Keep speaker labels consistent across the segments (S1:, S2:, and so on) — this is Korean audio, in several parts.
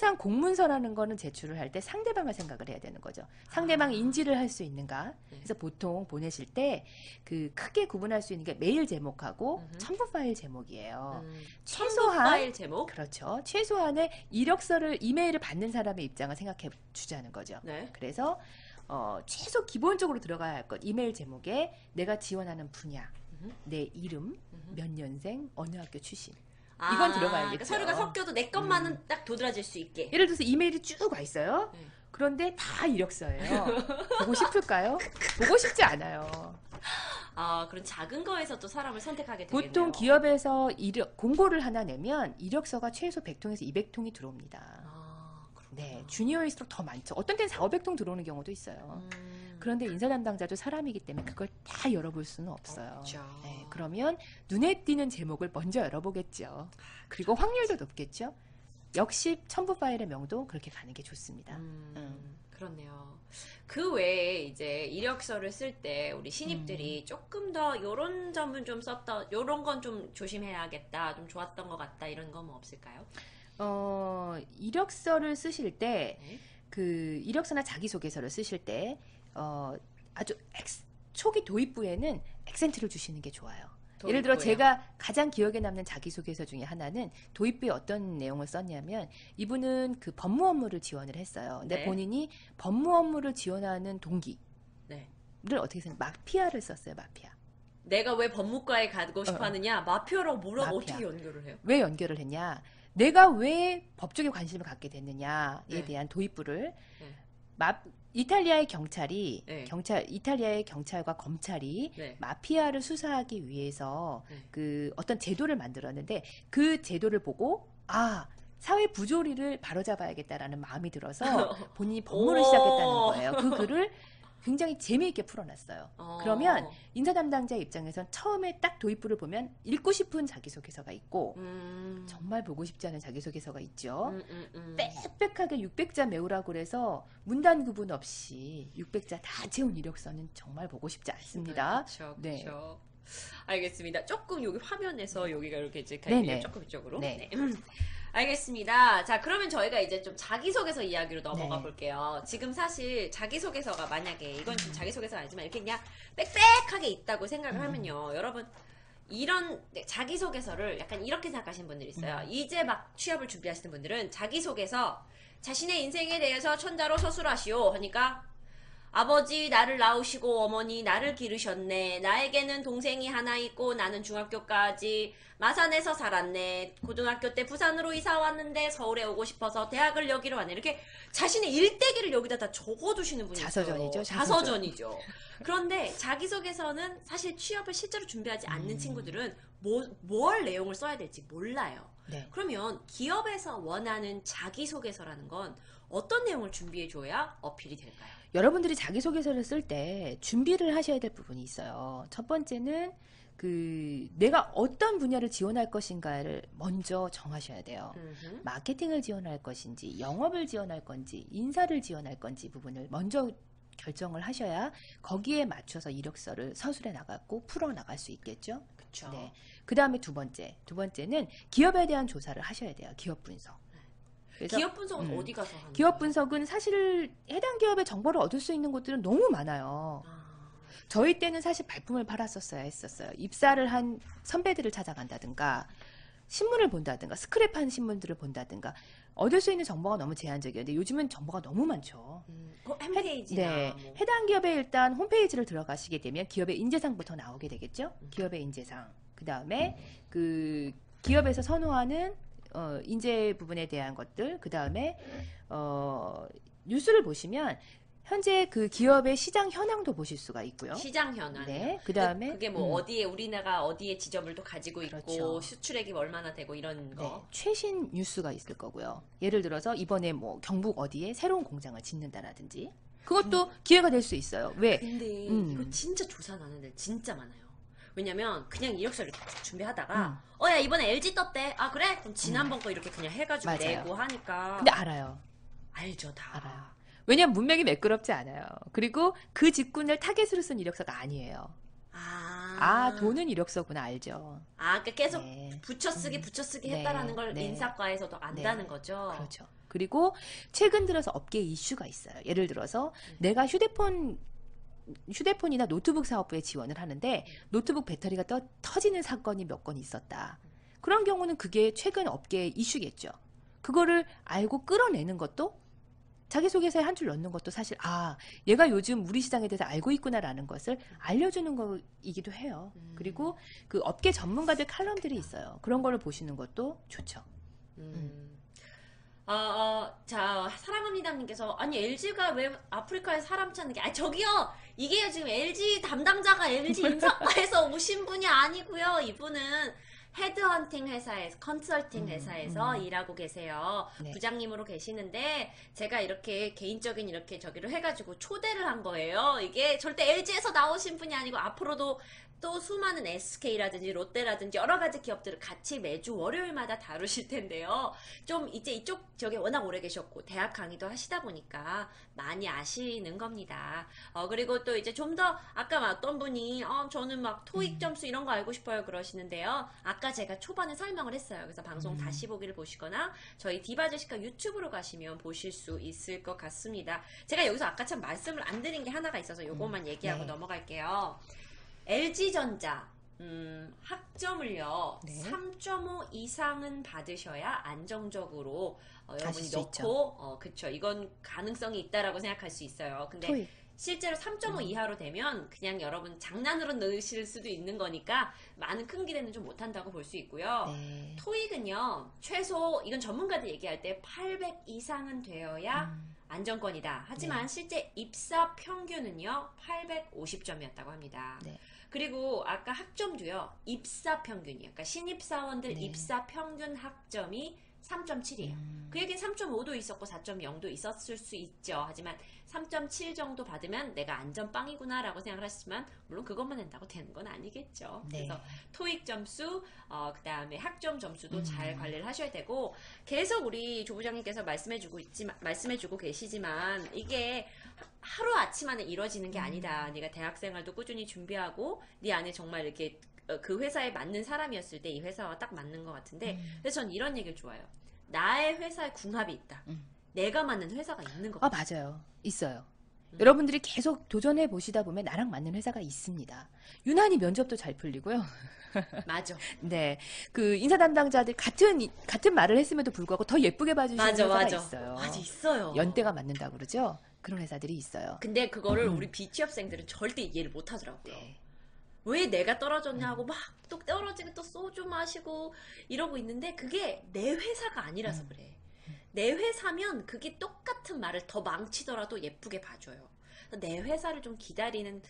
S1: 통상 공문서라는 거는 제출을 할 때 상대방을 생각을 해야 되는 거죠. 상대방이 인지를 할 수 있는가. 그래서 보통 보내실 때 그 크게 구분할 수 있는 게 메일 제목하고 첨부 파일 제목이에요.
S2: 첨부 파일 제목?
S1: 그렇죠. 최소한의 이력서를 이메일을 받는 사람의 입장을 생각해 주자는 거죠.
S2: 네.
S1: 그래서 최소 기본적으로 들어가야 할 것 이메일 제목에 내가 지원하는 분야, 내 이름, 몇 년생, 어느 학교 출신. 이건 들어가야겠죠.
S2: 그러니까 서류가 섞여도 내 것만은 딱 도드라질 수 있게.
S1: 예를 들어서 이메일이 쭉 와 있어요. 그런데 다 이력서예요. 보고 싶을까요? 보고 싶지 않아요.
S2: 그런 작은 거에서 또 사람을 선택하게 되겠네요.
S1: 보통 기업에서 공고를 하나 내면 이력서가 최소 100통에서 200통이 들어옵니다. 네, 주니어일수록 더 많죠. 어떤 때는 4, 500통 들어오는 경우도 있어요. 그런데 인사 담당자도 사람이기 때문에 그걸 다 열어볼 수는 없어요. 네, 그러면 눈에 띄는 제목을 먼저 열어보겠죠. 그리고 확률도 높겠죠. 역시 첨부 파일의 명도 그렇게 가는 게 좋습니다.
S2: 그렇네요. 그 외에 이제 이력서를 쓸 때 우리 신입들이 조금 더 요런 점은 좀 썼다, 요런 건 좀 조심해야겠다, 좀 좋았던 것 같다, 이런 거 뭐 없을까요?
S1: 이력서를 쓰실 때, 그 이력서나 자기소개서를 쓰실 때, 아주 초기 도입부에는 액센트를 주시는 게 좋아요. 예를 들어 제가 가장 기억에 남는 자기소개서 중에 하나는 도입부에 어떤 내용을 썼냐면 이분은 그 법무 업무를 지원을 했어요. 근데 본인이 법무 업무를 지원하는 동기를 어떻게 쓰냐, 마피아를 썼어요. 마피아.
S2: 내가 왜 법무과에 가고 싶어 하느냐, 마피아라고 뭐라고
S1: 마피아.
S2: 어떻게 연결을 해요?
S1: 왜 연결을 했냐, 내가 왜 법조계 관심을 갖게 됐느냐에 대한 도입부를 이탈리아의 경찰이 이탈리아의 경찰과 검찰이 마피아를 수사하기 위해서 그 어떤 제도를 만들었는데 그 제도를 보고 사회 부조리를 바로잡아야겠다라는 마음이 들어서 본인이 법무를 시작했다는 거예요. 그 글을 굉장히 재미있게 풀어놨어요. 그러면 인사 담당자 입장에선 처음에 딱 도입부를 보면 읽고 싶은 자기소개서가 있고 정말 보고 싶지 않은 자기소개서가 있죠. 빽빽하게 600자 메우라고 그래서 문단 구분 없이 600자 다 채운 이력서는 정말 보고 싶지 않습니다.
S2: 그렇죠. 그렇죠. 알겠습니다. 조금 여기 화면에서 여기가 이렇게 이제 가입니다. 조금 이쪽으로. 알겠습니다. 자, 그러면 저희가 이제 좀 자기소개서 이야기로 넘어가 볼게요. 지금 사실 자기소개서가 만약에 이건 좀 자기소개서가 아니지만 이렇게 그냥 빽빽하게 있다고 생각을 하면요. 여러분, 이런 자기소개서를 약간 이렇게 생각하시는 분들이 있어요. 이제 막 취업을 준비하시는 분들은 자기소개서, 자신의 인생에 대해서 천자로 서술하시오 하니까 아버지 나를 낳으시고 어머니 나를 기르셨네. 나에게는 동생이 하나 있고 나는 중학교까지 마산에서 살았네. 고등학교 때 부산으로 이사 왔는데 서울에 오고 싶어서 대학을 여기로 왔네. 이렇게 자신의 일대기를 여기다 다 적어두시는 분이 있어요.
S1: 자서전이죠.
S2: 자서전이죠. 그런데 자기소개서는 사실 취업을 실제로 준비하지 않는 친구들은 뭘 내용을 써야 될지 몰라요. 그러면 기업에서 원하는 자기소개서라는 건 어떤 내용을 준비해줘야 어필이 될까요?
S1: 여러분들이 자기소개서를 쓸 때 준비를 하셔야 될 부분이 있어요. 첫 번째는 내가 어떤 분야를 지원할 것인가를 먼저 정하셔야 돼요. 마케팅을 지원할 것인지, 영업을 지원할 건지, 인사를 지원할 건지 부분을 먼저 결정을 하셔야 거기에 맞춰서 이력서를 서술해 나가고 풀어 나갈 수 있겠죠.
S2: 그렇죠.
S1: 그 다음에 두 번째는 기업에 대한 조사를 하셔야 돼요. 기업 분석.
S2: 기업 분석은 어디 가서 하는
S1: 기업 분석은 사실 해당 기업의 정보를 얻을 수 있는 곳들은 너무 많아요. 저희 때는 사실 발품을 팔았었어야 했었어요. 입사를 한 선배들을 찾아간다든가 신문을 본다든가 스크랩한 신문들을 본다든가 얻을 수 있는 정보가 너무 제한적이었는데 요즘은 정보가 너무 많죠.
S2: 홈페이지나
S1: 해당 기업에 일단 홈페이지를 들어가시게 되면 기업의 인재상부터 나오게 되겠죠. 기업의 인재상. 그 다음에 그 기업에서 선호하는 인재 부분에 대한 것들, 그 다음에 뉴스를 보시면 현재 그 기업의 시장 현황도 보실 수가 있고요.
S2: 시장 현황.
S1: 그 다음에
S2: 그게 뭐 어디에 우리나라가 어디에 지점을 또 가지고 있고 수출액이 얼마나 되고 이런 거.
S1: 최신 뉴스가 있을 거고요. 예를 들어서 이번에 뭐 경북 어디에 새로운 공장을 짓는다라든지 그것도 기회가 될 수 있어요. 왜?
S2: 근데 이거 진짜 조사 나는 데 진짜 많아요. 왜냐면 그냥 이력서를 계속 준비하다가 야 이번에 LG 떴대. 아 그래? 그럼 지난번 거 이렇게 그냥 해가지고 내고 하니까.
S1: 근데 알아요.
S2: 알죠 다.
S1: 알아요. 왜냐면 문맥이 매끄럽지 않아요. 그리고 그 직군을 타겟으로 쓴 이력서가 아니에요. 돈은 이력서구나 알죠.
S2: 그러니까 계속 붙여쓰기 했다라는 걸 인사과에서도 안다는 거죠.
S1: 그렇죠. 그리고 최근 들어서 업계 이슈가 있어요. 예를 들어서 내가 휴대폰이나 노트북 사업부에 지원을 하는데 노트북 배터리가 터지는 사건이 몇 건 있었다. 그런 경우는 그게 최근 업계의 이슈겠죠. 그거를 알고 끌어내는 것도 자기소개서에 한 줄 넣는 것도 사실 얘가 요즘 우리 시장에 대해서 알고 있구나라는 것을 알려주는 거이기도 해요. 그리고 그 업계 전문가들 칼럼들이 있어요. 그런 거를 보시는 것도 좋죠.
S2: 자, 사랑합니다님께서 아니 LG가 왜 아프리카에 사람 찾는 게 저기요 이게 지금 LG 담당자가 LG 인사과에서 오신 분이 아니고요. 이분은 헤드헌팅 회사에서 컨설팅 회사에서 일하고 계세요. 네. 부장님으로 계시는데 제가 이렇게 개인적인 이렇게 저기로 해가지고 초대를 한 거예요. 이게 절대 LG에서 나오신 분이 아니고 앞으로도 또 수많은 SK라든지 롯데라든지 여러 가지 기업들을 같이 매주 월요일마다 다루실 텐데요. 좀 이제 이쪽 저기 워낙 오래 계셨고 대학 강의도 하시다 보니까 많이 아시는 겁니다. 그리고 또 이제 좀 더 아까 어떤 분이 저는 막 토익 점수 이런 거 알고 싶어요 그러시는데요. 아까 제가 초반에 설명을 했어요. 그래서 방송 다시 보기를 보시거나 저희 디바제시카 유튜브로 가시면 보실 수 있을 것 같습니다. 제가 여기서 아까 참 말씀을 안 드린 게 하나가 있어서 요것만 얘기하고 넘어갈게요. LG전자 학점을요 3.5 이상은 받으셔야 안정적으로 여러분이 넣고 그쵸 이건 가능성이 있다라고 생각할 수 있어요. 근데 토익. 실제로 3.5 이하로 되면 그냥 여러분 장난으로 넣으실 수도 있는 거니까 많은 큰 기대는 좀 못한다고 볼 수 있고요. 네. 토익은요 최소 이건 전문가들 얘기할 때 800 이상은 되어야 안정권이다. 하지만 실제 입사 평균은요 850점이었다고 합니다. 네. 그리고 아까 학점도요 입사 평균이요. 그러니까 신입사원들 입사 평균 학점이 3.7이에요. 그 얘기는 3.5도 있었고 4.0도 있었을 수 있죠. 하지만 3.7 정도 받으면 내가 안전빵이구나 라고 생각을 하시지만 물론 그것만 한다고 되는 건 아니겠죠. 네. 그래서 토익 점수 그 다음에 학점 점수도 잘 관리를 하셔야 되고 계속 우리 조 부장님께서 말씀해주고 계시지만 이게 하루아침 안에 이루어지는 게 아니다. 네가 대학생활도 꾸준히 준비하고 네 안에 정말 이렇게 그 회사에 맞는 사람이었을 때 이 회사와 딱 맞는 것 같은데 그래서 전 이런 얘기를 좋아해요. 나의 회사에 궁합이 있다. 내가 맞는 회사가 있는 것 같아요.
S1: 맞아요. 있어요. 여러분들이 계속 도전해 보시다 보면 나랑 맞는 회사가 있습니다. 유난히 면접도 잘 풀리고요.
S2: 맞아.
S1: 네, 그 인사 담당자들 같은 말을 했음에도 불구하고 더 예쁘게 봐주시는 회사가 있어요.
S2: 맞아, 있어요.
S1: 연대가 맞는다고 그러죠. 그런 회사들이 있어요.
S2: 근데 그거를 우리 비취업생들은 절대 이해를 못 하더라고요. 네. 왜 내가 떨어졌냐고 막 또 떨어지고 또 소주 마시고 이러고 있는데 그게 내 회사가 아니라서 그래. 내 회사면 그게 똑같은 말을 더 망치더라도 예쁘게 봐줘요. 내 회사를 좀 기다리는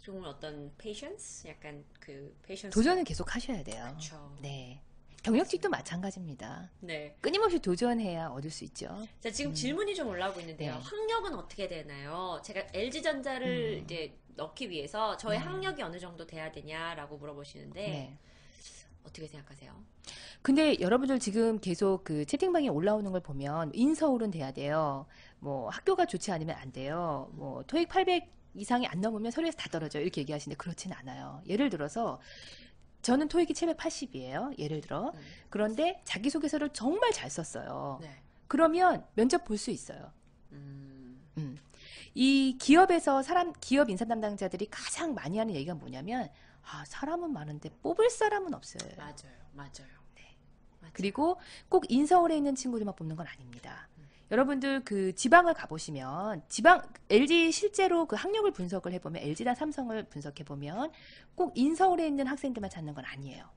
S2: 좀 어떤 patience? 약간 그 patience.
S1: 도전은 계속 하셔야 돼요.
S2: 그렇죠.
S1: 네. 경력직도 마찬가지입니다.
S2: 네.
S1: 끊임없이 도전해야 얻을 수 있죠.
S2: 자, 지금 질문이 좀 올라오고 있는데요. 네. 학력은 어떻게 되나요? 제가 LG전자를 이제 넣기 위해서 저의 학력이 어느 정도 돼야 되냐라고 물어보시는데 어떻게 생각하세요?
S1: 근데 여러분들 지금 계속 그 채팅방에 올라오는 걸 보면 인서울은 돼야 돼요. 뭐 학교가 좋지 않으면 안 돼요. 뭐 토익 800 이상이 안 넘으면 서류에서 다 떨어져요. 이렇게 얘기하시는데 그렇지는 않아요. 예를 들어서 저는 토익이 780이에요. 예를 들어. 그런데 자기소개서를 정말 잘 썼어요. 네. 그러면 면접 볼 수 있어요. 이 기업에서 기업 인사 담당자들이 가장 많이 하는 얘기가 뭐냐면 사람은 많은데 뽑을 사람은 없어요.
S2: 맞아요.
S1: 네. 맞아요. 그리고 꼭 인서울에 있는 친구들만 뽑는 건 아닙니다. 여러분들 그 지방을 가보시면 LG 실제로 그 학력을 분석을 해보면 LG나 삼성을 분석해보면 꼭 인서울에 있는 학생들만 찾는 건 아니에요.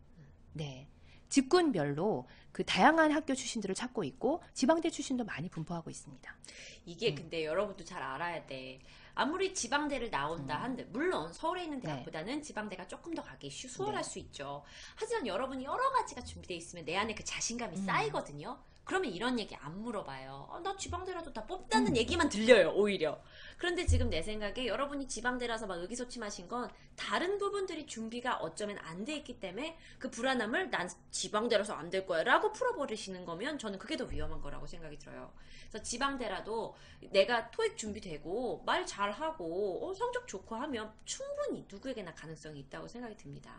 S1: 네. 직군별로 그 다양한 학교 출신들을 찾고 있고 지방대 출신도 많이 분포하고 있습니다.
S2: 이게 근데 여러분도 잘 알아야 돼. 아무리 지방대를 나온다 한들 물론 서울에 있는 대학보다는 지방대가 조금 더 가기 수월할 수 있죠. 하지만 여러분이 여러 가지가 준비되어 있으면 내 안에 그 자신감이 쌓이거든요. 그러면 이런 얘기 안 물어봐요. 나 지방대라도 다 뽑다는 얘기만 들려요, 오히려. 그런데 지금 내 생각에 여러분이 지방대라서 막 의기소침하신 건 다른 부분들이 준비가 어쩌면 안 돼 있기 때문에 그 불안함을 난 지방대라서 안 될 거야 라고 풀어버리시는 거면 저는 그게 더 위험한 거라고 생각이 들어요. 그래서 지방대라도 내가 토익 준비되고 말 잘하고 성적 좋고 하면 충분히 누구에게나 가능성이 있다고 생각이 듭니다.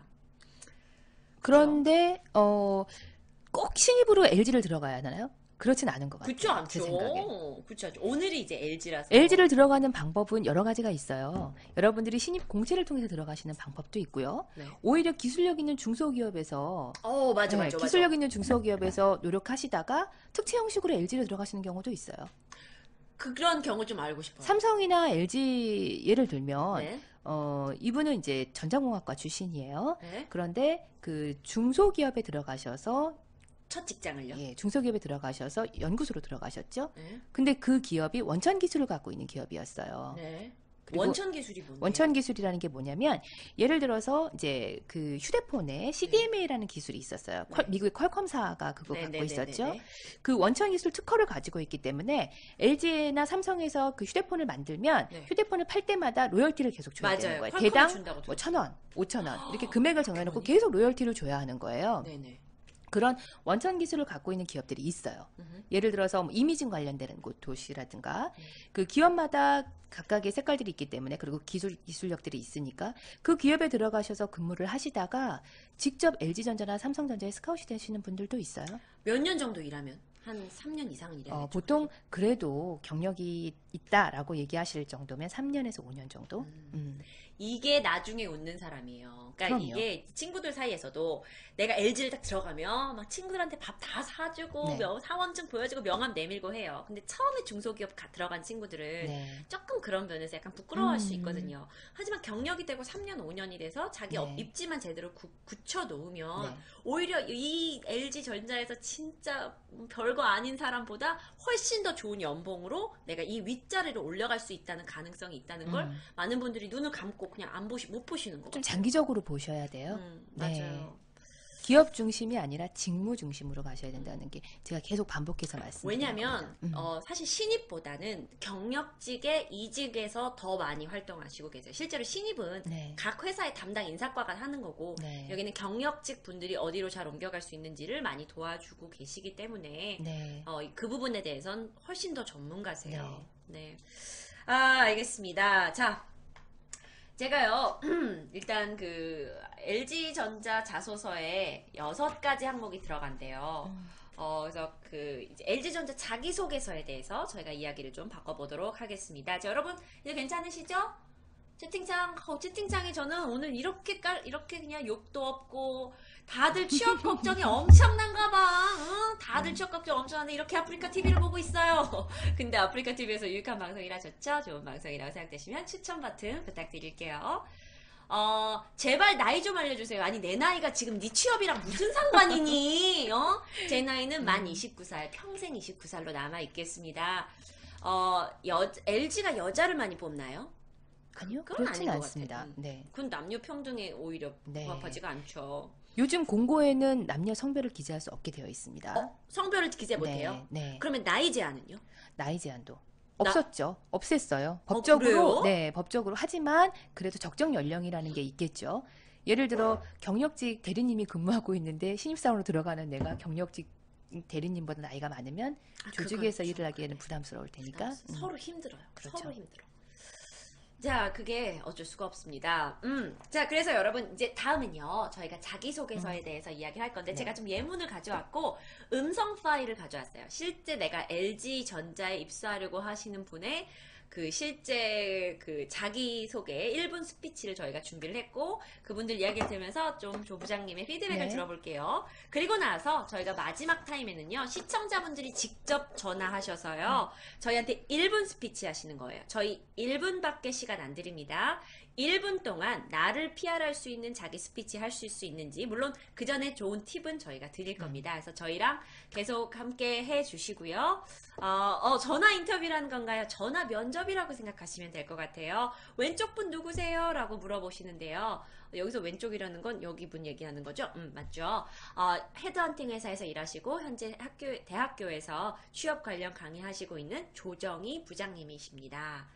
S1: 그런데 꼭 신입으로 LG를 들어가야 하나요? 그렇진 않은 것 같아요.
S2: 그렇지 않죠.
S1: 제 생각에.
S2: 그렇지 않죠. 오늘이 이제 LG라서.
S1: LG를 들어가는 방법은 여러 가지가 있어요. 여러분들이 신입 공채를 통해서 들어가시는 방법도 있고요.
S2: 네.
S1: 오히려 기술력 있는 중소기업에서
S2: 맞아.
S1: 기술력 있는 중소기업에서 노력하시다가 특채 형식으로 LG를 들어가시는 경우도 있어요.
S2: 그런 경우 좀 알고 싶어요.
S1: 삼성이나 LG 예를 들면
S2: 네.
S1: 이분은 이제 전자공학과 출신이에요.
S2: 네.
S1: 그런데 그 중소기업에 들어가셔서
S2: 첫 직장을요?
S1: 예, 중소기업에 들어가셔서 연구소로 들어가셨죠.
S2: 네.
S1: 근데 그 기업이 원천 기술을 갖고 있는 기업이었어요.
S2: 네.
S1: 그리고
S2: 원천 기술이 뭔데요?
S1: 원천 기술이라는 게 뭐냐면 예를 들어서 이제 그 휴대폰에 CDMA라는 기술이 있었어요.
S2: 네.
S1: 미국의 퀄컴사가 그거
S2: 네,
S1: 갖고
S2: 네,
S1: 있었죠.
S2: 네, 네.
S1: 그 원천 기술 특허를 가지고 있기 때문에 LG나 삼성에서 그 휴대폰을 만들면
S2: 네.
S1: 휴대폰을 팔 때마다 로열티를 계속 줘야 되는 거예요.
S2: 퀄컴이
S1: 개당
S2: 준다고
S1: 뭐
S2: 들었어요.
S1: 1,000원, 5,000원 이렇게 금액을 정해놓고
S2: 그러니?
S1: 계속 로열티를 줘야 하는 거예요.
S2: 네네.
S1: 그런 원천 기술을 갖고 있는 기업들이 있어요. 예를 들어서 뭐 이미징 관련되는 곳 도시라든가 그 기업마다 각각의 색깔들이 있기 때문에 그리고 기술력들이 있으니까 그 기업에 들어가셔서 근무를 하시다가 직접 LG전자나 삼성전자에 스카웃이 되시는 분들도 있어요.
S2: 몇 년 정도 일하면? 한 3년 이상 일하면?
S1: 보통 그래도 경력이 있다라고 얘기하실 정도면 3년에서 5년 정도?
S2: 이게 나중에 웃는 사람이에요. 그러니까
S1: 그럼요.
S2: 이게 친구들 사이에서도 내가 LG를 딱 들어가면 막 친구들한테 밥 다 사주고
S1: 네.
S2: 사원증 보여주고 명함 내밀고 해요. 근데 처음에 중소기업 들어간 친구들은
S1: 네.
S2: 조금 그런 면에서 약간 부끄러워할 수 있거든요. 하지만 경력이 되고 3년, 5년이 돼서 자기
S1: 네.
S2: 입지만 제대로 굳혀 놓으면
S1: 네.
S2: 오히려 이 LG전자에서 진짜 별거 아닌 사람보다 훨씬 더 좋은 연봉으로 내가 이 윗자리로 올라갈 수 있다는 가능성이 있다는 걸 많은 분들이 눈을 감고 그냥 못 보시는 거죠.
S1: 좀 장기적으로 보셔야 돼요. 네.
S2: 맞아요.
S1: 기업 중심이 아니라 직무 중심으로 가셔야 된다는 게 제가 계속 반복해서 말씀드립니다.
S2: 왜냐면 사실 신입보다는 경력직의 이직에서 더 많이 활동하시고 계세요. 실제로 신입은
S1: 네.
S2: 각 회사의 담당 인사과가 하는 거고
S1: 네.
S2: 여기는 경력직 분들이 어디로 잘 옮겨갈 수 있는지를 많이 도와주고 계시기 때문에
S1: 네.
S2: 그 부분에 대해서는 훨씬 더 전문가세요. 네. 알겠습니다. 자, 제가요, 일단 그 LG전자 자소서에 6가지 항목이 들어간대요. 그래서 그 이제 LG전자 자기소개서에 대해서 저희가 이야기를 좀 바꿔보도록 하겠습니다. 자, 여러분 이제 괜찮으시죠? 채팅창에 저는 오늘 이렇게 그냥 욕도 없고 다들 취업 걱정이 엄청난가 봐. 응? 다들 취업 걱정 엄청난데 이렇게 아프리카 TV를 보고 있어요. 근데 아프리카 TV에서 유익한 방송이라셨죠? 좋은 방송이라고 생각되시면 추천 버튼 부탁드릴게요. 제발 나이 좀 알려주세요. 아니 내 나이가 지금 네 취업이랑 무슨 상관이니? 제 나이는 만 29살, 평생 29살로 남아있겠습니다. LG가 여자를 많이 뽑나요?
S1: 아니요,
S2: 그건
S1: 그렇진
S2: 아닌 것
S1: 않습니다.
S2: 같아요.
S1: 네.
S2: 그건 남녀 평등에 오히려
S1: 네.
S2: 부합하지가 않죠.
S1: 요즘 공고에는 남녀 성별을 기재할 수 없게 되어 있습니다.
S2: 성별을 기재 못해요?
S1: 네.
S2: 그러면 나이 제한은요?
S1: 나이 제한도 없었죠. 없앴어요.
S2: 그래요?
S1: 네, 법적으로. 하지만 그래도 적정 연령이라는 게 있겠죠. 예를 들어 경력직 대리님이 근무하고 있는데 신입사원으로 들어가는 내가 경력직 대리님보다 나이가 많으면 조직에서 일을 하기에는 부담스러울 테니까.
S2: 서로 힘들어요.
S1: 그렇죠.
S2: 서로 힘들어. 자, 그게 어쩔 수가 없습니다. 자, 그래서 여러분, 이제 다음은요, 저희가 자기소개서에 대해서 이야기할 건데, 제가 좀 예문을 가져왔고, 음성 파일을 가져왔어요. 실제 내가 LG전자에 입사하려고 하시는 분의 그 실제 그 자기소개 1분 스피치를 저희가 준비를 했고, 그분들 이야기를 들으면서 좀 조 부장님의 피드백을 들어볼게요. 그리고 나서 저희가 마지막 타임에는요, 시청자분들이 직접 전화하셔서요, 저희한테 1분 스피치 하시는 거예요. 저희 1분밖에 시간 안 드립니다. 1분 동안 나를 PR할 수 있는 자기 스피치 하실 수 있는지, 물론 그 전에 좋은 팁은 저희가 드릴 겁니다. 그래서 저희랑 계속 함께 해주시고요. 전화 인터뷰라는 건가요? 전화 면접이라고 생각하시면 될 것 같아요. 왼쪽 분 누구세요? 라고 물어보시는데요. 여기서 왼쪽이라는 건 여기 분 얘기하는 거죠? 맞죠? 헤드헌팅 회사에서 일하시고 현재 대학교에서 취업 관련 강의하시고 있는 조정희 부장님이십니다.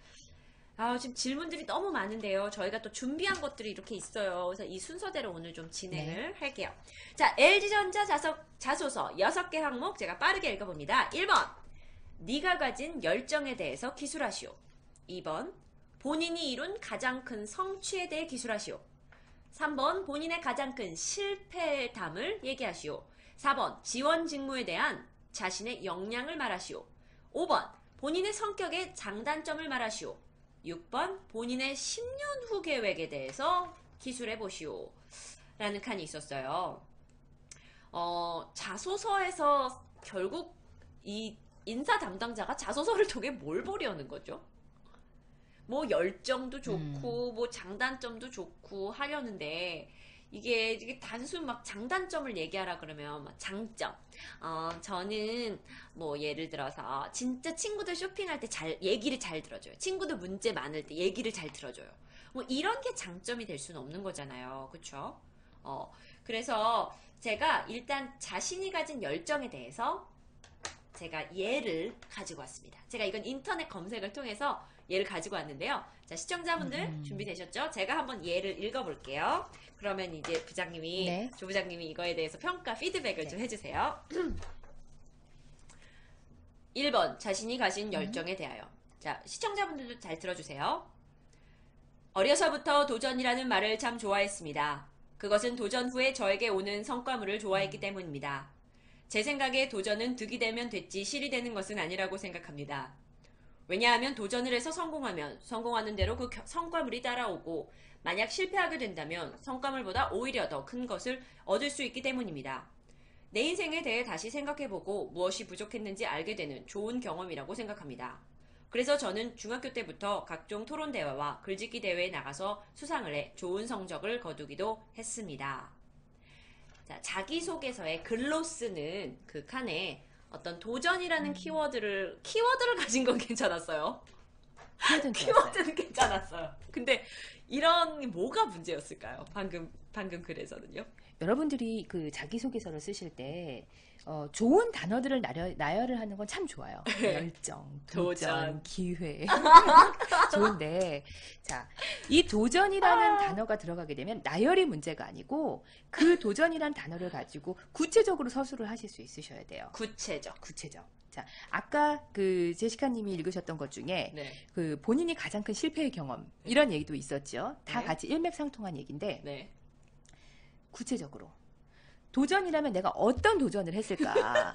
S2: 지금 질문들이 너무 많은데요. 저희가 또 준비한 것들이 이렇게 있어요. 그래서 이 순서대로 오늘 좀 진행을 할게요. 자, LG전자 자소서 6개 항목 제가 빠르게 읽어봅니다. 1번, 네가 가진 열정에 대해서 기술하시오. 2번, 본인이 이룬 가장 큰 성취에 대해 기술하시오. 3번, 본인의 가장 큰 실패담을 얘기하시오. 4번, 지원 직무에 대한 자신의 역량을 말하시오. 5번 본인의 성격의 장단점을 말하시오. 6번 본인의 10년 후 계획에 대해서 기술해 보시오. 라는 칸이 있었어요. 자소서에서 결국 이 인사 담당자가 자소서를 통해 뭘 보려는 거죠? 뭐 열정도 좋고 뭐 장단점도 좋고 하려는데 이게 단순 막 장단점을 얘기하라 그러면 막 장점. 저는 뭐 예를 들어서 진짜 친구들 쇼핑할 때 얘기를 잘 들어줘요. 친구들 문제 많을 때 얘기를 잘 들어줘요. 뭐 이런 게 장점이 될 수는 없는 거잖아요. 그쵸? 그래서 제가 일단 자신이 가진 열정에 대해서 제가 예를 가지고 왔습니다. 제가 이건 인터넷 검색을 통해서 예를 가지고 왔는데요. 자, 시청자분들 준비되셨죠? 제가 한번 예를 읽어볼게요. 그러면 이제 부장님이,
S1: 네.
S2: 조 부장님이 이거에 대해서 평가, 피드백을 좀 해주세요. 1번, 자신이 가진 열정에 대하여. 자, 시청자분들도 잘 들어주세요. 어려서부터 도전이라는 말을 참 좋아했습니다. 그것은 도전 후에 저에게 오는 성과물을 좋아했기 때문입니다. 제 생각에 도전은 득이 되면 됐지 실이 되는 것은 아니라고 생각합니다. 왜냐하면 도전을 해서 성공하면 성공하는 대로 그 성과물이 따라오고 만약 실패하게 된다면 성과물보다 오히려 더 큰 것을 얻을 수 있기 때문입니다. 내 인생에 대해 다시 생각해보고 무엇이 부족했는지 알게 되는 좋은 경험이라고 생각합니다. 그래서 저는 중학교 때부터 각종 토론 대회와 글짓기 대회에 나가서 수상을 해 좋은 성적을 거두기도 했습니다. 자, 자기소개서에 글로 쓰는 그 칸에 어떤 도전이라는 키워드를 가진 건 괜찮았어요. 키워드는 괜찮았어요. 근데 이런 뭐가 문제였을까요? 방금 글에서는요.
S1: 여러분들이 그 자기소개서를 쓰실 때 좋은 단어들을 나열을 하는 건 참 좋아요. 열정, 도전, 기회. 좋은데, 자, 이 도전이라는 단어가 들어가게 되면 나열이 문제가 아니고 그 도전이라는 단어를 가지고 구체적으로 서술을 하실 수 있으셔야 돼요.
S2: 구체적.
S1: 자, 아까 그 제시카님이 읽으셨던 것 중에
S2: 네.
S1: 그 본인이 가장 큰 실패의 경험 이런 얘기도 있었죠. 다
S2: 네.
S1: 같이 일맥상통한 얘기인데
S2: 네.
S1: 구체적으로 도전이라면 내가 어떤 도전을 했을까?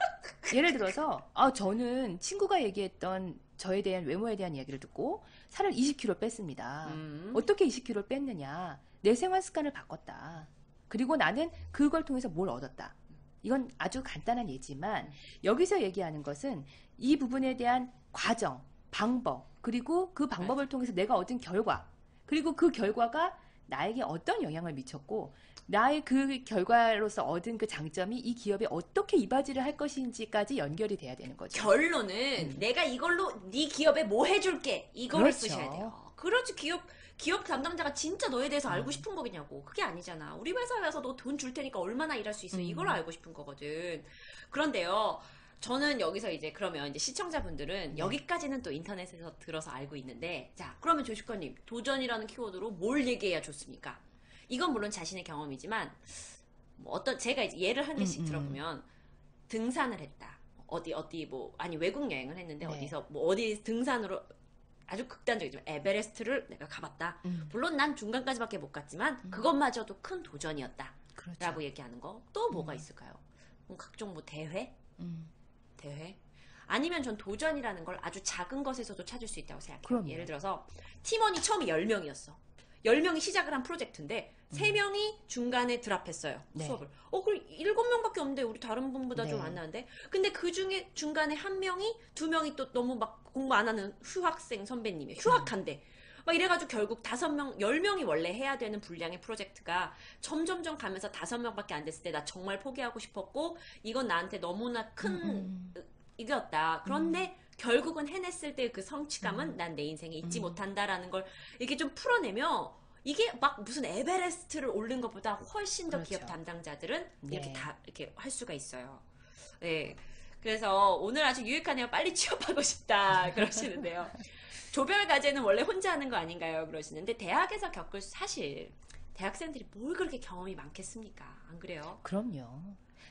S1: 예를 들어서 저는 친구가 얘기했던 저에 대한 외모에 대한 이야기를 듣고 살을 20kg 뺐습니다. 어떻게 20kg를 뺐느냐? 내 생활 습관을 바꿨다. 그리고 나는 그걸 통해서 뭘 얻었다. 이건 아주 간단한 예지만 여기서 얘기하는 것은 이 부분에 대한 과정, 방법, 그리고 그 방법을 통해서 내가 얻은 결과, 그리고 그 결과가 나에게 어떤 영향을 미쳤고 나의 그 결과로서 얻은 그 장점이 이 기업에 어떻게 이바지를 할 것인지까지 연결이 돼야 되는 거죠.
S2: 결론은 내가 이걸로 네 기업에 뭐 해줄게 이거를
S1: 그렇죠.
S2: 쓰셔야 돼요. 그렇지 기업 담당자가 진짜 너에 대해서 알고 싶은 거겠냐고. 그게 아니잖아. 우리 회사에 와서 너 돈 줄 테니까 얼마나 일할 수 있어. 이걸 알고 싶은 거거든. 그런데요. 저는 여기서 이제 그러면 이제 시청자분들은 여기까지는 또 인터넷에서 들어서 알고 있는데 자 그러면 조식관님 도전이라는 키워드로 뭘 얘기해야 좋습니까? 이건 물론 자신의 경험이지만 뭐 제가 이제 예를 한 개씩 들어보면 등산을 했다. 어디 뭐 아니 외국 여행을 했는데
S1: 네.
S2: 어디서 뭐 어디 등산으로 아주 극단적이지만 에베레스트를 내가 가봤다. 물론 난 중간까지밖에 못 갔지만 그것마저도 큰 도전이었다.
S1: 그렇죠.
S2: 라고 얘기하는 거. 또 뭐가 있을까요? 뭐 각종 뭐 대회? 대회? 아니면 전 도전이라는 걸 아주 작은 것에서도 찾을 수 있다고 생각해요.
S1: 그럼요.
S2: 예를 들어서 팀원이 처음에 10명이었어. 10명이 시작을 한 프로젝트인데 3명이 중간에 드랍했어요.
S1: 네.
S2: 수업을. 그럼 7명밖에 없는데 우리 다른 분보다 좀
S1: 네.
S2: 안 나는데? 근데 그 중에 중간에 1명이 2명이 또 너무 막 공부 안 하는 휴학생 선배님이에요. 휴학한대. 막 이래가지고 결국 5명, 10명이 원래 해야 되는 분량의 프로젝트가 점점점 가면서 5명밖에 안 됐을 때 나 정말 포기하고 싶었고 이건 나한테 너무나 큰 이겼다. 그런데 결국은 해냈을 때 그 성취감은 난 내 인생에 잊지 못한다라는 걸 이렇게 좀 풀어내면 이게 막 무슨 에베레스트를 오른 것보다 훨씬 더
S1: 그렇죠.
S2: 기업 담당자들은 이렇게
S1: 네.
S2: 다 이렇게 할 수가 있어요. 네. 그래서 오늘 아주 유익하네요. 빨리 취업하고 싶다 그러시는데요. 조별 과제는 원래 혼자 하는 거 아닌가요? 그러시는데 대학에서 겪을 사실 대학생들이 뭘 그렇게 경험이 많겠습니까? 안 그래요?
S1: 그럼요.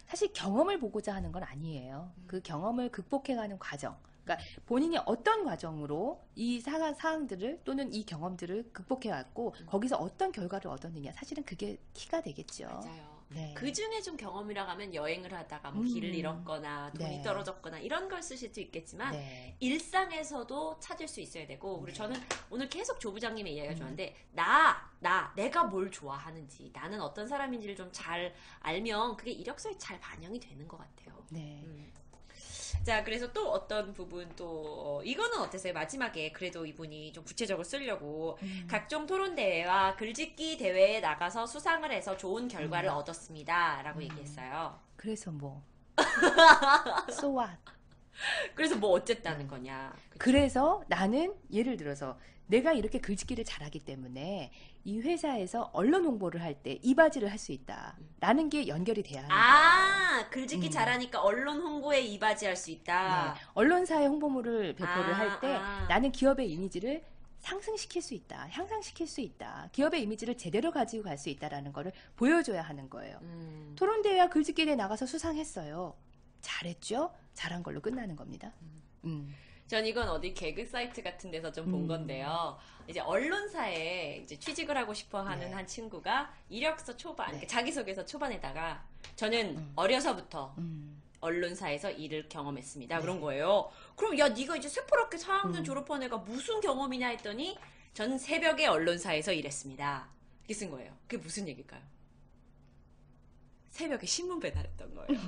S1: 사실 경험을 보고자 하는 건 아니에요. 그 경험을 극복해가는 과정. 그러니까 본인이 어떤 과정으로 이 사항들을 또는 이 경험들을 극복해왔고 거기서 어떤 결과를 얻었느냐. 사실은 그게 키가 되겠죠.
S2: 맞아요.
S1: 네.
S2: 그 중에 좀 경험이라고 하면 여행을 하다가 뭐 길을 잃었거나 돈이
S1: 네.
S2: 떨어졌거나 이런 걸 쓰실 수 있겠지만
S1: 네.
S2: 일상에서도 찾을 수 있어야 되고, 그리고
S1: 네.
S2: 저는 오늘 계속 조 부장님의 이야기가 좋았는데, 내가 뭘 좋아하는지, 나는 어떤 사람인지를 좀 잘 알면 그게 이력서에 잘 반영이 되는 것 같아요.
S1: 네.
S2: 자, 그래서 또 어떤 부분 또 이거는 어땠어요? 마지막에 그래도 이분이 좀 구체적으로 쓰려고 각종 토론 대회와 글짓기 대회에 나가서 수상을 해서 좋은 결과를 얻었습니다 라고 얘기했어요.
S1: 그래서 뭐 so what?
S2: 그래서 뭐 어쨌다는 거냐. 그쵸?
S1: 그래서 나는 예를 들어서 내가 이렇게 글짓기를 잘하기 때문에 이 회사에서 언론 홍보를 할 때 이 바지를 할 수 있다 라는 게 연결이 돼야 하는 거예요.
S2: 글짓기 잘하니까 언론 홍보에 이바지할 수 있다.
S1: 네. 언론사에 홍보물을 배포를 할 때 나는 기업의 이미지를 상승시킬 수 있다, 향상시킬 수 있다, 기업의 이미지를 제대로 가지고 갈 수 있다라는 거를 보여줘야 하는 거예요. 토론대회와 글짓기대회 나가서 수상했어요. 잘했죠? 잘한 걸로 끝나는 겁니다.
S2: 전 이건 어디 개그 사이트 같은 데서 좀 본 건데요. 이제 언론사에 이제 취직을 하고 싶어 하는
S1: 네.
S2: 한 친구가 이력서 초반,
S1: 네.
S2: 그러니까 자기소개서 초반에다가 저는 어려서부터 언론사에서 일을 경험했습니다.
S1: 네.
S2: 그런 거예요. 그럼 야, 네가 이제 새파랗게 4학년 졸업한 애가 무슨 경험이냐 했더니 전 새벽에 언론사에서 일했습니다. 이렇게 쓴 거예요. 그게 무슨 얘기일까요? 새벽에 신문 배달했던 거예요.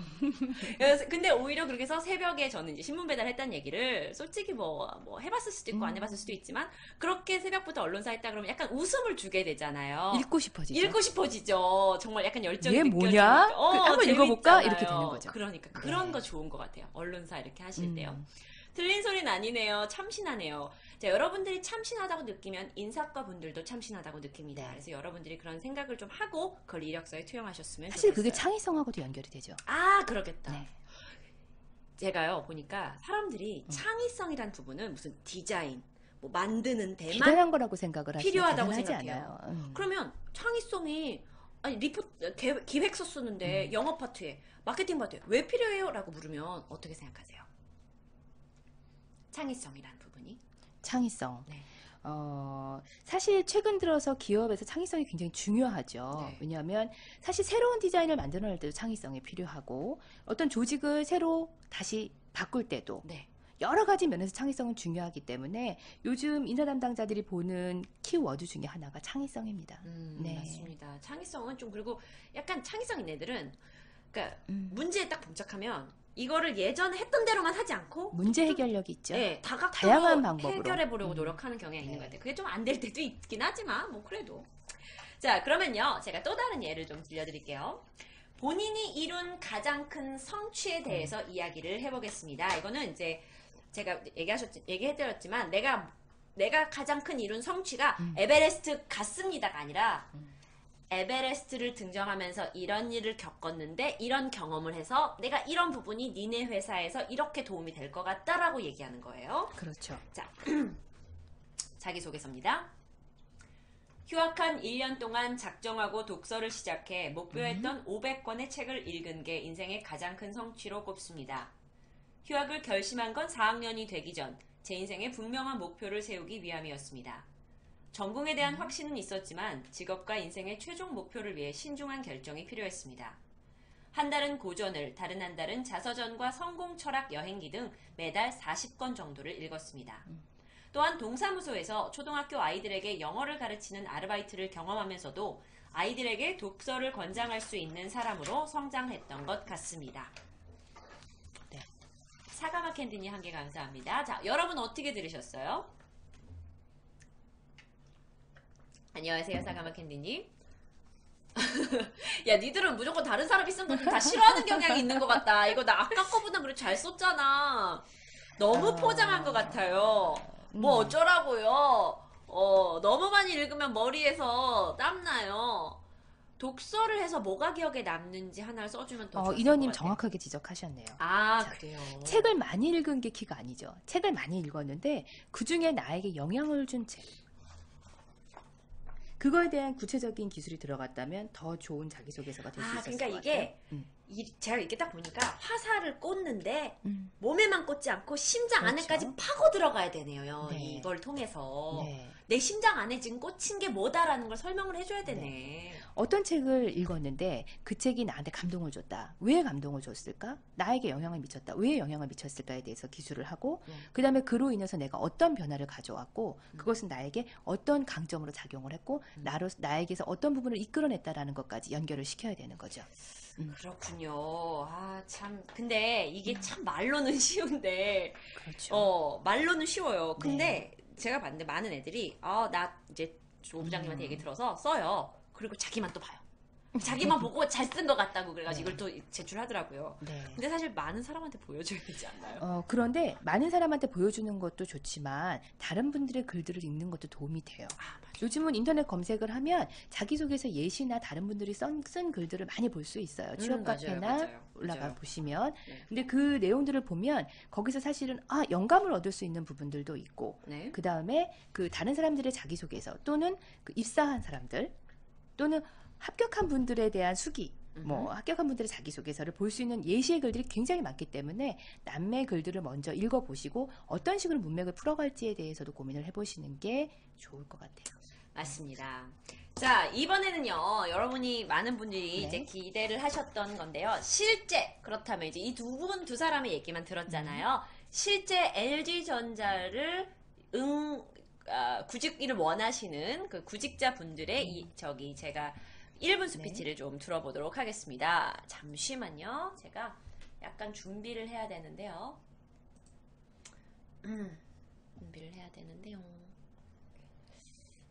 S2: 그래서 근데 오히려 그렇게 해서 새벽에 저는 이제 신문 배달했다는 얘기를 솔직히 뭐 해봤을 수도 있고 안 해봤을 수도 있지만 그렇게 새벽부터 언론사 했다 그러면 약간 웃음을 주게 되잖아요.
S1: 읽고 싶어지죠.
S2: 읽고 싶어지죠. 정말 약간 열정이
S1: 얘
S2: 느껴지니까.
S1: 뭐냐? 한번 읽어볼까?
S2: 재밌잖아요.
S1: 이렇게 되는 거죠.
S2: 그러니까 그런
S1: 네.
S2: 거 좋은 것 같아요. 언론사 이렇게 하실 때요. 틀린 소리는 아니네요. 참신하네요. 자, 여러분들이 참신하다고 느끼면 인사과 분들도 참신하다고 느낍니다.
S1: 네.
S2: 그래서 여러분들이 그런 생각을 좀 하고 그걸 이력서에 투영하셨으면
S1: 사실
S2: 좋겠어요.
S1: 그게 창의성하고도 연결이 되죠.
S2: 그러겠다.
S1: 네.
S2: 제가요 보니까 사람들이 창의성이란 부분은 무슨 디자인, 뭐 만드는 데만
S1: 대단한 거라고 생각을 하시면
S2: 필요하다고
S1: 대단하지
S2: 생각해요.
S1: 않아요.
S2: 그러면 창의성이 아니 기획서 쓰는데 영업 파트에 마케팅 파트에 왜 필요해요? 라고 물으면 어떻게 생각하세요? 창의성이란 부분이
S1: 창의성.
S2: 네.
S1: 사실 최근 들어서 기업에서 창의성이 굉장히 중요하죠.
S2: 네.
S1: 왜냐하면 사실 새로운 디자인을 만들어낼 때도 창의성이 필요하고 어떤 조직을 새로 다시 바꿀 때도
S2: 네.
S1: 여러 가지 면에서 창의성은 중요하기 때문에 요즘 인사 담당자들이 보는 키워드 중에 하나가 창의성입니다. 네.
S2: 맞습니다. 창의성은 좀 그리고 약간 창의성 있는 애들은 그러니까 문제에 딱 봉착하면 이거를 예전에 했던 대로만 하지 않고
S1: 문제 해결력이 있죠.
S2: 네, 다각도로
S1: 다양한 방법으로
S2: 해결해 보려고 노력하는 경향이 있는
S1: 네.
S2: 것 같아요. 그게 좀 안 될 때도 있긴 하지만 뭐 그래도. 자, 그러면요. 제가 또 다른 예를 좀 들려드릴게요. 본인이 이룬 가장 큰 성취에 대해서 이야기를 해보겠습니다. 이거는 이제 제가 얘기해드렸지만 내가 가장 큰 이룬 성취가 에베레스트 갔습니다가 아니라 에베레스트를 등정하면서 이런 일을 겪었는데 이런 경험을 해서 내가 이런 부분이 니네 회사에서 이렇게 도움이 될 것 같다라고 얘기하는 거예요.
S1: 그렇죠.
S2: 자, 자기소개서입니다. 휴학한 1년 동안 작정하고 독서를 시작해 목표했던 500권의 책을 읽은 게 인생의 가장 큰 성취로 꼽습니다. 휴학을 결심한 건 4학년이 되기 전 제 인생의 분명한 목표를 세우기 위함이었습니다. 전공에 대한 확신은 있었지만 직업과 인생의 최종 목표를 위해 신중한 결정이 필요했습니다. 한 달은 고전을, 다른 한 달은 자서전과 성공 철학 여행기 등 매달 40권 정도를 읽었습니다. 또한 동사무소에서 초등학교 아이들에게 영어를 가르치는 아르바이트를 경험하면서도 아이들에게 독서를 권장할 수 있는 사람으로 성장했던 것 같습니다. 네. 사과맛 캔디님 한 개 감사합니다. 자, 여러분 어떻게 들으셨어요? 안녕하세요, 사과맛 캔디님. 야, 니들은 무조건 다른 사람이 쓴 것도 다 싫어하는 경향이 있는 것 같다. 이거 나 아까 거보다 그래 잘 썼잖아. 너무 포장한 것 같아요. 뭐 어쩌라고요. 너무 많이 읽으면 머리에서 땀나요. 독서를 해서 뭐가 기억에 남는지 하나를 써주면 더 좋을 것 같아요.
S1: 인원님 정확하게 지적하셨네요.
S2: 자,
S1: 그래요.
S2: 그래요.
S1: 책을 많이 읽은 게 키가 아니죠. 책을 많이 읽었는데 그중에 나에게 영향을 준 책. 그거에 대한 구체적인 기술이 들어갔다면 더 좋은 자기소개서가 될 수 있었을
S2: 그러니까
S1: 것
S2: 이게
S1: 같아요.
S2: 제가 이렇게 딱 보니까 화살을 꽂는데 몸에만 꽂지 않고 심장
S1: 그렇죠.
S2: 안에까지 파고 들어가야 되네요.
S1: 네.
S2: 이걸 통해서
S1: 네.
S2: 내 심장 안에 지금 꽂힌 게 뭐다라는 걸 설명을 해줘야 되네.
S1: 네. 어떤 책을 읽었는데 그 책이 나한테 감동을 줬다. 왜 감동을 줬을까? 나에게 영향을 미쳤다. 왜 영향을 미쳤을까에 대해서 기술을 하고 그 다음에 그로 인해서 내가 어떤 변화를 가져왔고 그것은 나에게 어떤 강점으로 작용을 했고 나에게서 어떤 부분을 이끌어냈다라는 것까지 연결을 시켜야 되는 거죠.
S2: 그렇군요. 아, 참. 근데 이게 참 말로는 쉬운데.
S1: 그렇죠.
S2: 말로는 쉬워요. 근데 제가 봤는데 많은 애들이, 나 이제 조 부장님한테 얘기 들어서 써요. 그리고 자기만 또 봐요. 자기만 보고 잘 쓴 것 같다고 그래가지고 이걸 또 제출하더라고요.
S1: 네.
S2: 근데 사실 많은 사람한테 보여줘야 되지 않나요?
S1: 그런데 많은 사람한테 보여주는 것도 좋지만 다른 분들의 글들을 읽는 것도 도움이 돼요. 요즘은 인터넷 검색을 하면 자기소개서 예시나 다른 분들이 쓴 글들을 많이 볼 수 있어요. 취업 카페나 올라가 보시면.
S2: 네.
S1: 근데 그 내용들을 보면 거기서 사실은 영감을 얻을 수 있는 부분들도 있고
S2: 네.
S1: 그 다음에 그 다른 사람들의 자기소개서 또는 그 입사한 사람들 또는 합격한 분들에 대한 수기 합격한 분들의 자기소개서를 볼 수 있는 예시의 글들이 굉장히 많기 때문에 남의 글들을 먼저 읽어보시고 어떤 식으로 문맥을 풀어갈지에 대해서도 고민을 해보시는 게 좋을 것 같아요.
S2: 맞습니다. 자, 이번에는요, 여러분이 많은 분들이
S1: 네.
S2: 이제 기대를 하셨던 건데요. 실제, 그렇다면 이제 이 두 사람의 얘기만 들었잖아요. 실제 LG전자를 구직일을 원하시는 그 구직자 분들의 제가 1분 스피치를 좀 들어보도록 하겠습니다. 잠시만요. 제가 약간 준비를 해야 되는데요. 준비를 해야 되는데요.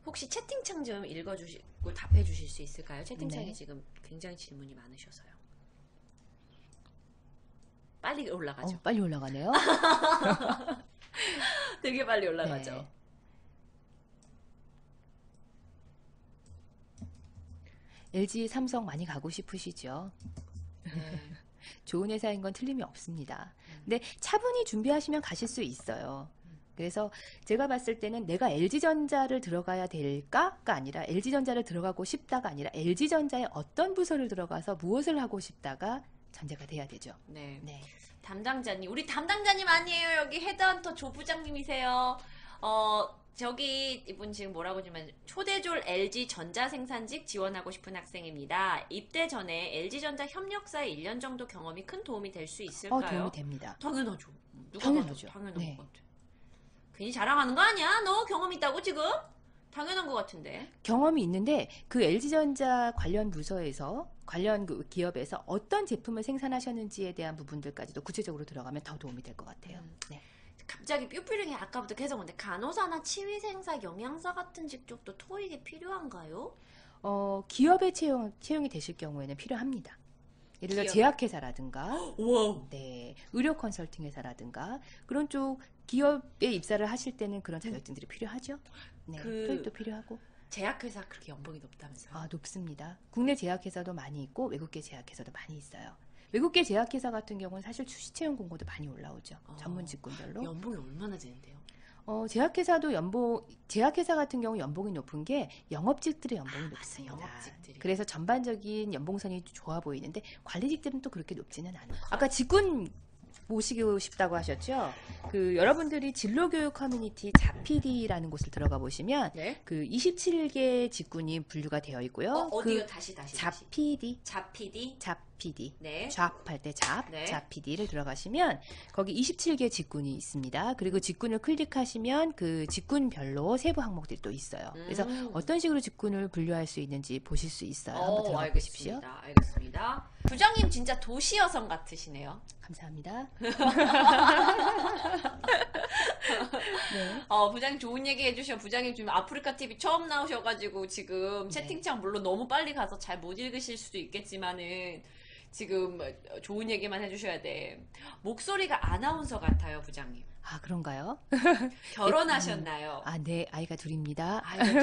S2: 혹시 채팅창 좀 읽어주시고 답해주실 수 있을까요? 채팅창에
S1: 네.
S2: 지금 굉장히 질문이 많으셔서요. 빨리 올라가죠.
S1: 빨리 올라가네요.
S2: 되게 빨리 올라가죠.
S1: 네. LG, 삼성 많이 가고 싶으시죠? 좋은 회사인 건 틀림이 없습니다. 근데 차분히 준비하시면 가실 수 있어요. 그래서 제가 봤을 때는 내가 LG전자를 들어가야 될까가 아니라 LG전자를 들어가고 싶다가 아니라 LG전자의 어떤 부서를 들어가서 무엇을 하고 싶다가 전제가 돼야 되죠.
S2: 네.
S1: 네.
S2: 담당자님, 우리 담당자님 아니에요. 여기 헤드헌터 조 부장님이세요. 저기 이분 지금 뭐라고 하냐면 초대졸 LG 전자생산직 지원하고 싶은 학생입니다. 입대 전에 LG전자 협력사의 1년 정도 경험이 큰 도움이 될 수 있을까요?
S1: 도움이 됩니다.
S2: 당연하죠.
S1: 당연하죠.
S2: 당연한
S1: 네.
S2: 것 같아. 괜히 자랑하는 거 아니야? 너 경험 있다고 지금? 당연한 것 같은데.
S1: 경험이 있는데 그 LG전자 관련 부서에서 관련 그 기업에서 어떤 제품을 생산하셨는지에 대한 부분들까지도 구체적으로 들어가면 더 도움이 될 것 같아요. 네.
S2: 갑자기 뾰뾰링이 아까부터 계속 오는데 간호사나 치위생사, 영양사 같은 직종도 토익이 필요한가요?
S1: 기업에 채용이 되실 경우에는 필요합니다. 예를 들어 제약회사라든가, 네, 의료 컨설팅 회사라든가 그런 쪽 기업에 입사를 하실 때는 그런 자격증들이 필요하죠. 네, 토익도 필요하고.
S2: 제약회사 그렇게 연봉이 높다면서요?
S1: 높습니다. 국내 제약회사도 많이 있고 외국계 제약회사도 많이 있어요. 외국계 제약회사 같은 경우는 사실 수시채용 공고도 많이 올라오죠. 전문 직군별로.
S2: 연봉이 얼마나 되는데요?
S1: 제약회사 같은 경우 연봉이 높은 게 영업직들의 연봉이 높습니다.
S2: 영업직들이.
S1: 그래서 전반적인 연봉선이 좋아 보이는데 관리직들은 또 그렇게 높지는 않아요. 아까 직군 모시고 싶다고 하셨죠? 그 여러분들이 진로교육 커뮤니티 자PD라는 곳을 들어가 보시면
S2: 네?
S1: 그 27개 직군이 분류가 되어 있고요.
S2: 어디요? 다시.
S1: 자PD.
S2: 자PD. 네.
S1: 잡할 때
S2: 네.
S1: 자PD를 들어가시면 거기 27개 직군이 있습니다. 그리고 직군을 클릭하시면 그 직군별로 세부 항목들이 또 있어요. 그래서 어떤 식으로 직군을 분류할 수 있는지 보실 수 있어요. 한번 들어가 보십시오.
S2: 알겠습니다. 부장님 진짜 도시 여성 같으시네요.
S1: 감사합니다.
S2: 네. 부장님 좋은 얘기 해주셔. 부장님 지금 아프리카 TV 처음 나오셔가지고 지금 채팅창 물론 너무 빨리 가서 잘 못 읽으실 수도 있겠지만은 지금 좋은 얘기만 해주셔야 돼. 목소리가 아나운서 같아요, 부장님.
S1: 아, 그런가요?
S2: 결혼하셨나요?
S1: 아, 네, 아이가 둘입니다.
S2: 아이고,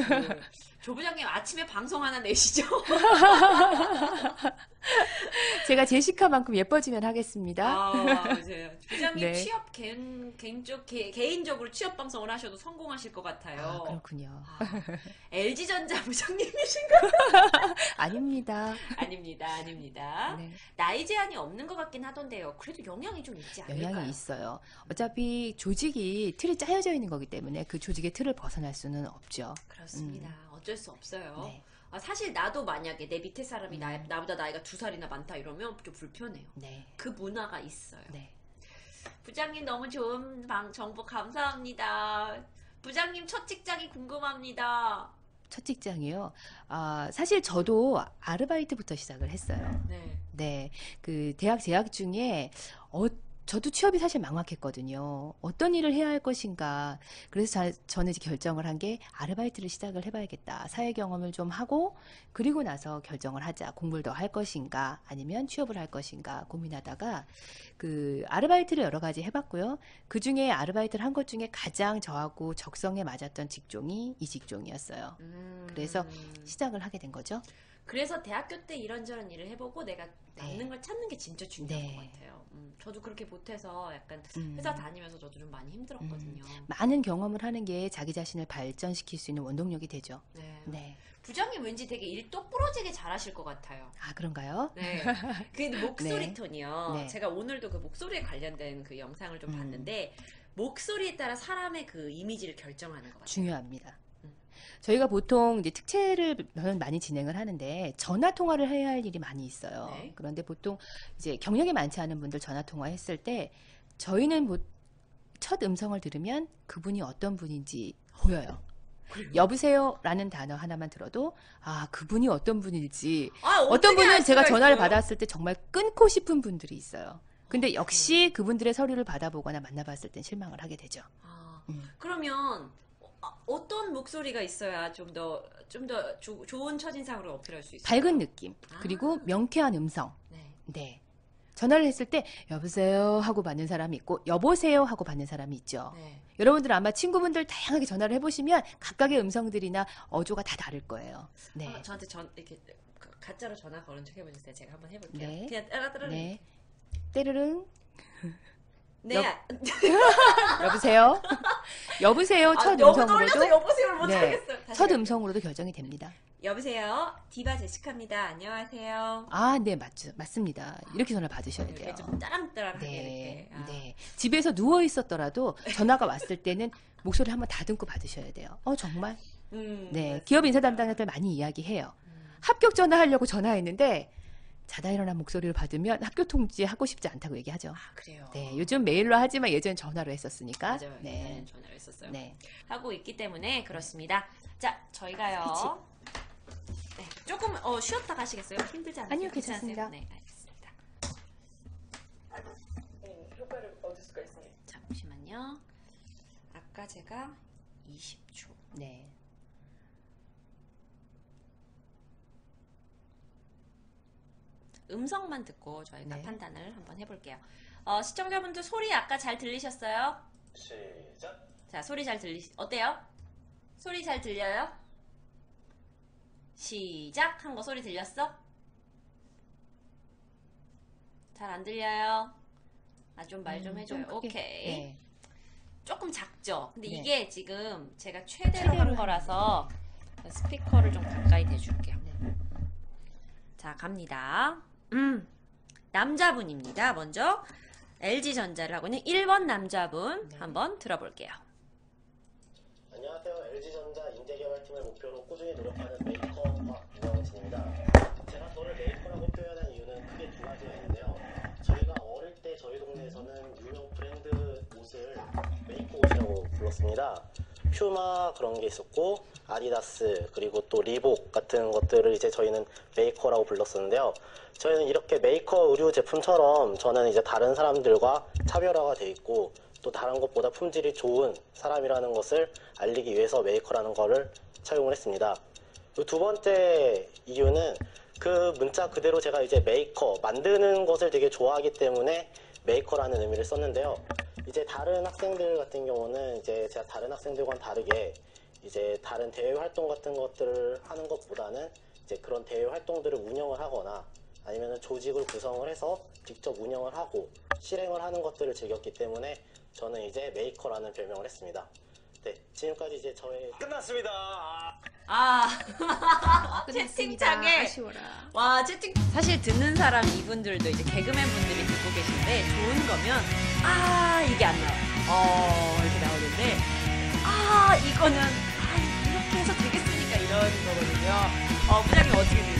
S2: 조 부장님 아침에 방송 하나 내시죠?
S1: 제가 제시카만큼 예뻐지면 하겠습니다.
S2: 아, 맞아요. 부장님
S1: 네.
S2: 취업 개인적으로 취업 방송을 하셔도 성공하실 것 같아요.
S1: 아, 그렇군요.
S2: LG전자 부장님이신가?
S1: 아닙니다.
S2: 아닙니다.
S1: 네.
S2: 나이 제한이 없는 것 같긴 하던데요. 그래도 영향이 좀 있지 않을까요?
S1: 영향이 있어요. 어차피 조직이 틀이 짜여져 있는 거기 때문에 그 조직의 틀을 벗어날 수는 없죠.
S2: 그렇습니다. 어쩔 수 없어요.
S1: 네.
S2: 사실 나도 만약에 내 밑에 사람이 나보다 나이가 2살이나 많다 이러면 좀 불편해요.
S1: 네.
S2: 그 문화가 있어요.
S1: 네.
S2: 부장님 너무 좋은 정보 감사합니다. 부장님 첫 직장이 궁금합니다.
S1: 첫 직장이요. 아, 사실 저도 아르바이트부터 시작을 했어요.
S2: 네.
S1: 네. 그 대학 재학 중에 저도 취업이 사실 막막했거든요. 어떤 일을 해야 할 것인가. 그래서 저는 이제 결정을 한 게 아르바이트를 시작을 해봐야겠다. 사회 경험을 좀 하고 그리고 나서 결정을 하자. 공부를 더 할 것인가 아니면 취업을 할 것인가 고민하다가 그 아르바이트를 여러 가지 해봤고요. 그 중에 아르바이트를 한 것 중에 가장 저하고 적성에 맞았던 직종이 이 직종이었어요. 그래서 시작을 하게 된 거죠.
S2: 그래서 대학교 때 이런저런 일을 해보고 내가 맞는 걸 찾는 게 진짜 중요한 것 같아요. 저도 그렇게 못해서 약간 회사 다니면서 저도 좀 많이 힘들었거든요.
S1: 많은 경험을 하는 게 자기 자신을 발전시킬 수 있는 원동력이 되죠.
S2: 네.
S1: 네.
S2: 부장님 왠지 되게 일 똑부러지게 잘하실 것 같아요.
S1: 아, 그런가요?
S2: 네. 그 목소리
S1: 네.
S2: 톤이요.
S1: 네.
S2: 제가 오늘도 그 목소리에 관련된 그 영상을 좀 봤는데 목소리에 따라 사람의 그 이미지를 결정하는 것 같아요.
S1: 중요합니다. 저희가 보통 이제 특채를 많이 진행을 하는데 전화 통화를 해야 할 일이 많이 있어요.
S2: 네.
S1: 그런데 보통 이제 경력이 많지 않은 분들 전화 통화했을 때 저희는 첫 음성을 들으면 그분이 어떤 분인지 보여요. 여보세요? 라는 단어 하나만 들어도 아, 그분이 어떤 분일지 어떤 분은 제가 전화를 받았을 때 정말 끊고 싶은 분들이 있어요. 근데 역시 그분들의 서류를 받아보거나 만나봤을 땐 실망을 하게 되죠.
S2: 그러면 어떤 목소리가 있어야 좀 더 좋은 첫인상으로 어필할 수 있어요?
S1: 밝은 느낌, 그리고 명쾌한 음성.
S2: 네.
S1: 네. 전화를 했을 때 여보세요 하고 받는 사람이 있고 여보세요 하고 받는 사람이 있죠.
S2: 네.
S1: 여러분들 아마 친구분들 다양하게 전화를 해보시면 각각의 음성들이나 어조가 다 다를 거예요. 네.
S2: 저한테 이렇게 가짜로 전화 거는 척 해보셨어요? 제가 한번 해볼게요.
S1: 네.
S2: 그냥 따라따라.
S1: 네. 때르릉.
S2: 네.
S1: 여보세요. 여보세요. 첫
S2: 너무
S1: 음성으로도.
S2: 놀라서 여보세요를 못
S1: 네.
S2: 하겠어요. 다시
S1: 첫
S2: 할게요.
S1: 음성으로도 결정이 됩니다.
S2: 여보세요. 디바 제시카입니다. 안녕하세요.
S1: 아, 네, 맞습니다. 이렇게 전화 받으셔야 돼요.
S2: 이렇게 좀 따랑따랑하게
S1: 네,
S2: 이렇게.
S1: 네. 집에서 누워 있었더라도 전화가 왔을 때는 목소리 한번 다듬고 받으셔야 돼요. 정말? 네,
S2: 맞습니다.
S1: 기업 인사 담당자들 많이 이야기해요. 합격 전화하려고 전화했는데 자다 일어난 목소리를 받으면 학교 통지 하고 싶지 않다고 얘기하죠.
S2: 그래요.
S1: 네, 요즘 메일로 하지만 예전엔 전화로 했었으니까.
S2: 맞아요.
S1: 네,
S2: 전화를 했었어요.
S1: 네.
S2: 하고 있기 때문에 그렇습니다. 자, 저희가요. 네, 조금 쉬었다 가시겠어요? 힘들지 않으세요?
S1: 아니요, 괜찮습니다.
S2: 네, 알겠습니다. 효과를 얻을 수가 있어요. 잠시만요. 아까 제가 20초.
S1: 네.
S2: 음성만 듣고 저희가
S1: 네.
S2: 판단을 한번 해볼게요. 시청자분들 소리 아까 잘 들리셨어요?
S3: 시작.
S2: 자, 소리 잘 어때요? 소리 잘 들려요? 시작! 한 거 소리 들렸어? 잘 안 들려요? 좀 말 좀 해줘요.
S1: 좀 크게.
S2: 오케이.
S1: 네.
S2: 조금 작죠? 근데
S1: 네.
S2: 이게 지금 제가 최대로 한 거라서 스피커를 좀 가까이 대줄게요.
S1: 네.
S2: 자, 갑니다. 남자분입니다. 먼저 LG전자를 하고 있는 1번 남자분
S1: 네.
S2: 한번 들어볼게요.
S3: 안녕하세요. LG전자 인재개발팀을 목표로 꾸준히 노력하는 메이커 박명진입니다. 제가 저를 메이커라고 표현한 이유는 크게 두 가지가 있는데요. 저희가 어릴 때 저희 동네에서는 유명 브랜드 옷을 메이커 옷이라고 불렀습니다. 퓨마 그런 게 있었고 아디다스 그리고 또 리복 같은 것들을 이제 저희는 메이커라고 불렀었는데요. 저희는 이렇게 메이커 의류 제품처럼 저는 이제 다른 사람들과 차별화가 돼 있고 또 다른 것보다 품질이 좋은 사람이라는 것을 알리기 위해서 메이커라는 거를 차용을 했습니다. 두 번째 이유는 그 문자 그대로 제가 이제 메이커, 만드는 것을 되게 좋아하기 때문에 메이커라는 의미를 썼는데요. 이제 다른 학생들 같은 경우는 이제 제가 다른 학생들과는 다르게 이제 다른 대외 활동 같은 것들을 하는 것보다는 이제 그런 대외 활동들을 운영을 하거나 아니면 조직을 구성을 해서 직접 운영을 하고 실행을 하는 것들을 즐겼기 때문에 저는 이제 메이커라는 별명을 했습니다. 네, 지금까지 이제 저의
S4: 끝났습니다.
S2: 채팅창에
S1: 아쉬워라.
S2: 와 채팅 사실 듣는 사람 이분들도 이제 개그맨 분들이 듣고 계신데 좋은 거면 이게 안 나와 이렇게 나오는데 이거는 이렇게 해서 되겠으니까 이러는 거거든요. 부장님 어떻게